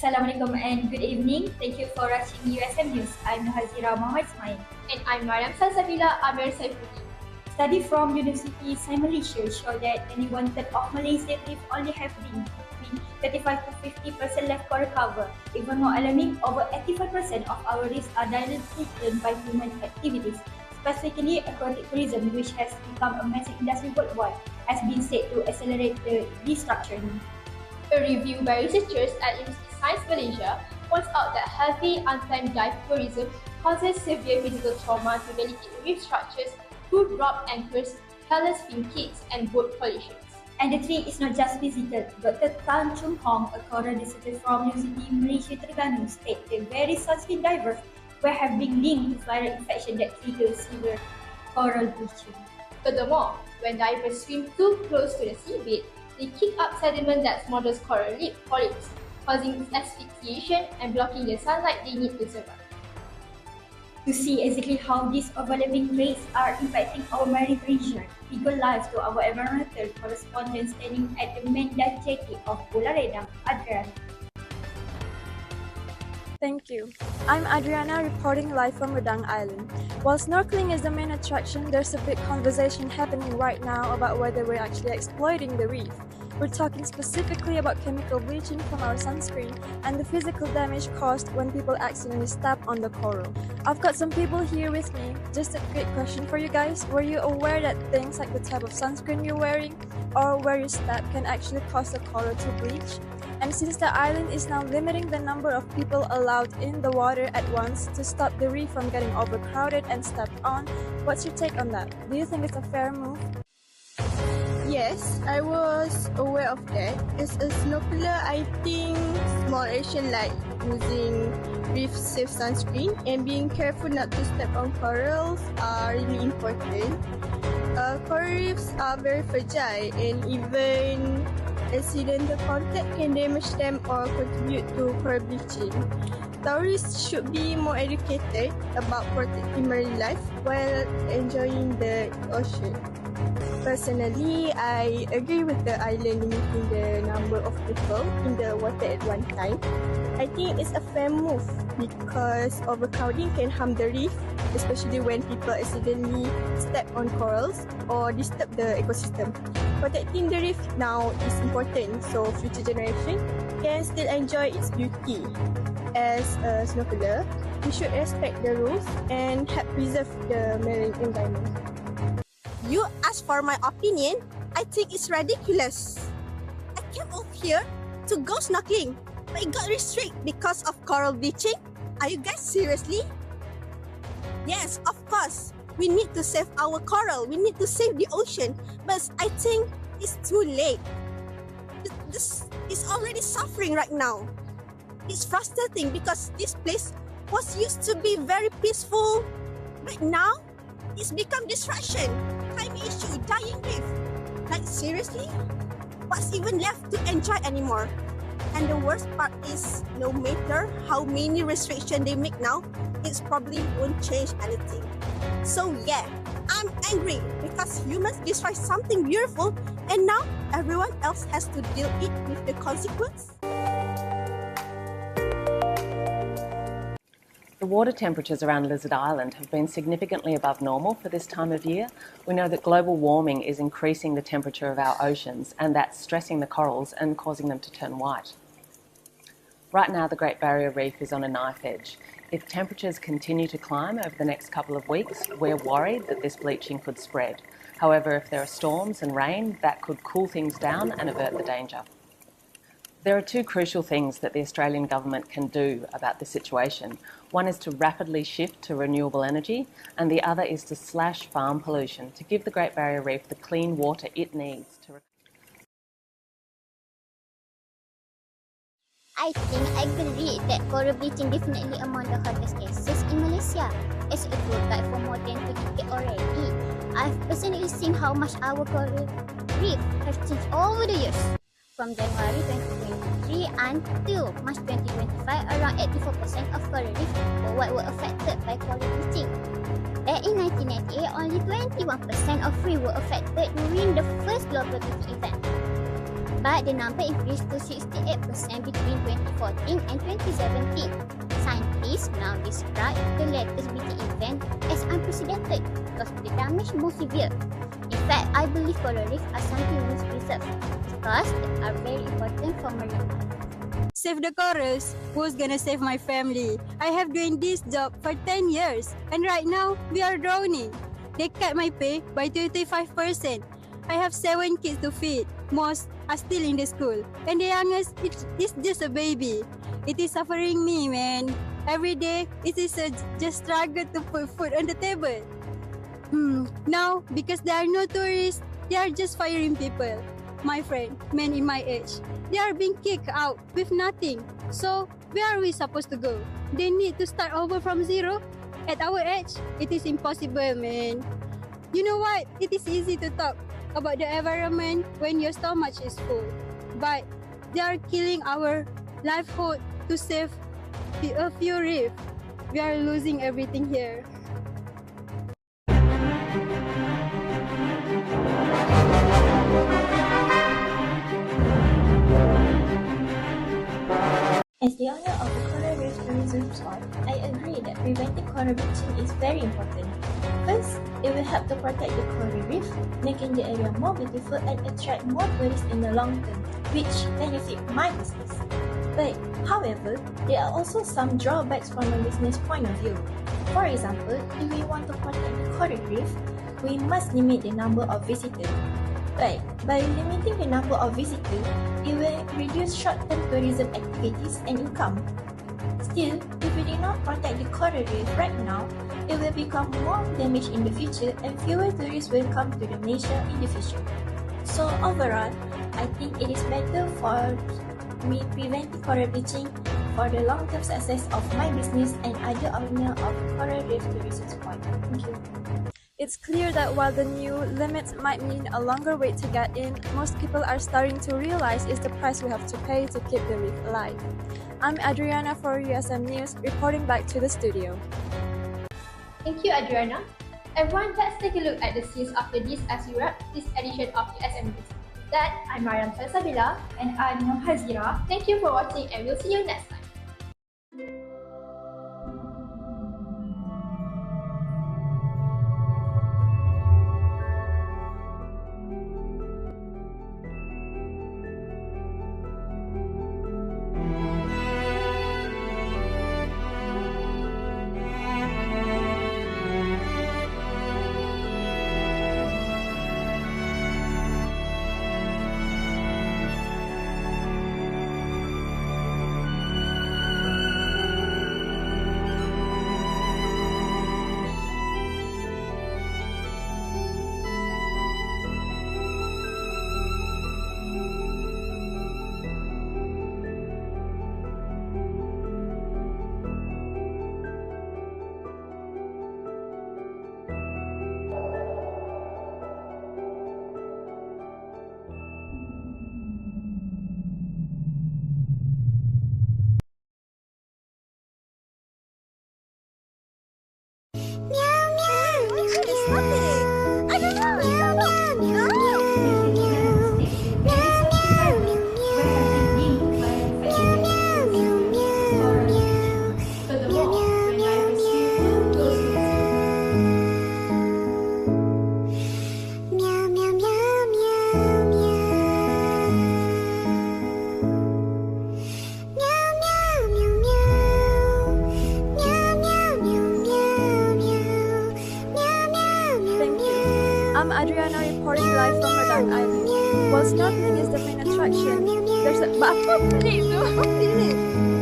Assalamualaikum and good evening. Thank you for watching USM News. I'm Hazira Muhammad Ismail. And I'm Mariam Salsabila Amir Saifuddin. Study from University Science Malaysia show that nearly one-third of Malaysian reef only have been between 35 to 50% left to recover. Even more alarming, over 85% of our reefs are directly threatened by human activities. Specifically, aquatic tourism, which has become a massive industry worldwide, has been said to accelerate the destruction. A review by researchers at University Science Malaysia points out that heavy unplanned dive tourism causes severe physical trauma to delicate reef structures through dropped anchors, careless fin kicks, and boat collisions. And the threat is not just physical. Dr. Tan Chung Hong, a coral researcher from University Malaysia Terengganu, states that various sunscreen divers will have been linked to viral infection that triggers severe coral bleaching. Furthermore, when divers swim too close to the seabed, they kick up sediment that smothers coral reef polyps, causing asphyxiation and blocking the sunlight they need to survive. To see exactly how these overlapping rays are impacting our marine region, we go live to our environmental correspondent standing at the main dive jetty of Pulau Redang, Adriana. Thank you. I'm Adriana reporting live from Redang Island. While snorkeling is the main attraction, there's a big conversation happening right now about whether we're actually exploiting the reef. We're talking specifically about chemical bleaching from our sunscreen and the physical damage caused when people accidentally step on the coral. I've got some people here with me. Just a quick question for you guys. Were you aware that things like the type of sunscreen you're wearing or where you step can actually cause the coral to bleach? And since the island is now limiting the number of people allowed in the water at once to stop the reef from getting overcrowded and stepped on, what's your take on that? Do you think it's a fair move? Yes, I was aware of that. As a snorkeler, I think small action like using reef-safe sunscreen and being careful not to step on corals are really important. Coral reefs are very fragile and even accidental contact can damage them or contribute to coral bleaching. Tourists should be more educated about protecting marine life while enjoying the ocean. Personally, I agree with the island limiting the number of people in the water at one time. I think it's a fair move because overcrowding can harm the reef, especially when people accidentally step on corals or disturb the ecosystem. Protecting the reef now is important so future generations can still enjoy its beauty. As a snorkeler, we should respect the rules and help preserve the marine environment. You asked for my opinion? I think it's ridiculous. I came over here to go snorkeling, but it got restricted because of coral bleaching. Are you guys seriously? Yes, of course. We need to save our coral. We need to save the ocean. But I think it's too late. This is already suffering right now. It's frustrating because this place was used to be very peaceful, but now it's become distraction. Time issue, dying reef. Like seriously? What's even left to enjoy anymore? And the worst part is, no matter how many restrictions they make now, it probably won't change anything. So yeah, I'm angry because humans destroy something beautiful and now everyone else has to deal it with the consequence. The water temperatures around Lizard Island have been significantly above normal for this time of year. We know that global warming is increasing the temperature of our oceans, and that's stressing the corals and causing them to turn white. Right now, the Great Barrier Reef is on a knife edge. If temperatures continue to climb over the next couple of weeks, we're worried that this bleaching could spread. However, if there are storms and rain, that could cool things down and avert the danger. There are two crucial things that the Australian government can do about this situation. One is to rapidly shift to renewable energy, and the other is to slash farm pollution to give the Great Barrier Reef the clean water it needs to. I think I agree that coral bleaching definitely among the hottest cases in Malaysia. As a tour guide for more than 2 decades already, I've personally seen how much our coral reef have changed over the years. From January 2023 until March 2025, around 84% of coral reef worldwide were affected by coral bleaching. Back in 1998, only 21% of reef were affected during the first global bleaching event. but the number increased to 68% between 2014 and 2017. Scientists now describe the latest BT event as unprecedented because the damage more severe. In fact, I believe coral reefs are something we must preserve because they are very important for marine life. Save the corals. Who's gonna save my family? I have doing this job for 10 years and right now we are drowning. They cut my pay by 35%. I have 7 kids to feed. Most are still in the school and the youngest is just a baby. It is suffering me, man. Every day it is just struggle to put food on the table. Now, because there are no tourists, they are just firing people. My friend, men in my age, they are being kicked out with nothing. So, where are we supposed to go? They need to start over from zero? At our age, it is impossible, man. You know what? It is easy to talk about the environment when your stomach is full. But they are killing our livelihood to save a few reefs. We are losing everything here. As the owner of the Coral Reef Tourism Resort, I agree that preventing coral bleaching is very important. First, it will help to protect the coral reef, making the area more beautiful and attract more tourists in the long term, which benefit my business. But, however, there are also some drawbacks from a business point of view. For example, if we want to protect the coral reef, we must limit the number of visitors. But by limiting the number of visitors, it will reduce short-term tourism activities and income. Still, if we do not protect the coral reef right now, it will become more damaged in the future and fewer tourists will come to the Malaysia in the future. So overall, I think it is better for me prevent the coral bleaching for the long-term success of my business and other owner of Coral Reef Tourism Spot. Thank you. It's clear that while the new limits might mean a longer wait to get in, most people are starting to realize is the price we have to pay to keep the reef alive. I'm Adriana for USM News, reporting back to the studio. Thank you, Adriana. Everyone, let's take a look at the scenes after this as we wrap this edition of USM News. With that, I'm Mariam Salsabila. And I'm Hazira. Thank you for watching and we'll see you next time. I'm Adriana reporting live from Redang Island. While snorkeling is the main attraction, there's a... Apa pelik tu?